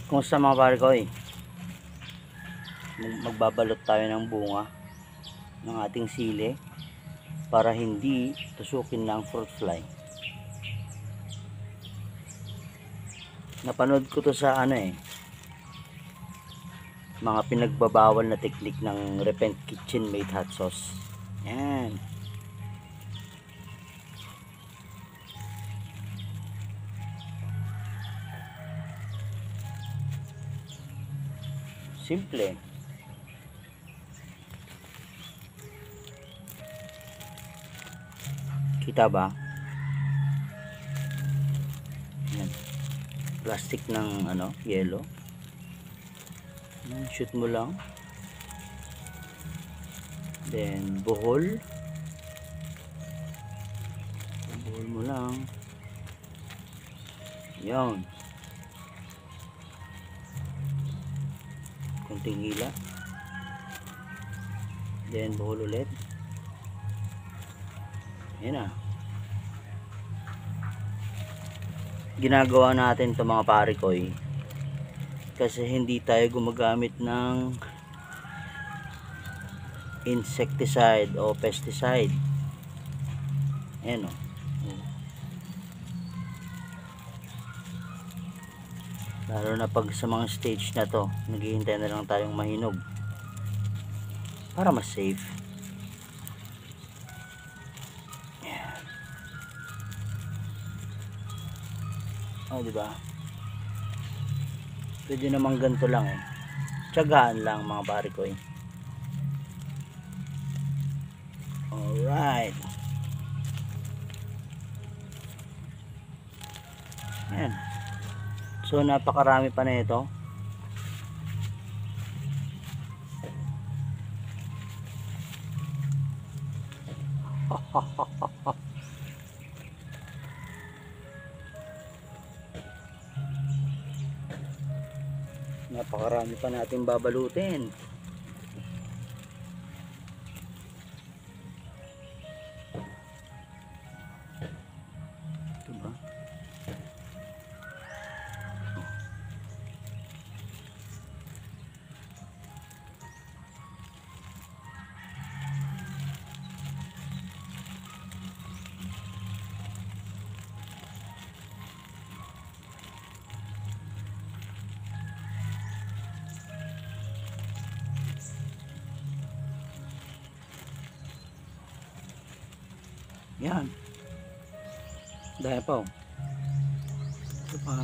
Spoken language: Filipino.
Kumusta mga pare ko magbabalot tayo ng bunga ng ating sili para hindi tusukin ng fruit fly. Napanood ko to sa mga pinagbabawal na teknik ng Repent Kitchen made hot sauce. Yan. Simple. Kita ba? Yan. Plastic ng yellow. Shoot mo lang. Then buhol. Buhol mo lang. Yan. Kunting hila. Then buhol ulit. Yan na. Ginagawa natin to mga pare ko kasi hindi tayo gumagamit ng insecticide o pesticide. Ayan o. Lalo na pag sa mga stage na to, naghihintay na lang tayong mahinog para mas safe. Oh, diba? Pwede namang ganito lang tiyagaan lang mga pare ko Alright. Ayan. So napakarami pa na ito. Napakarami pa natin babalutin. Diba? Yan. Dahil pa ito pa.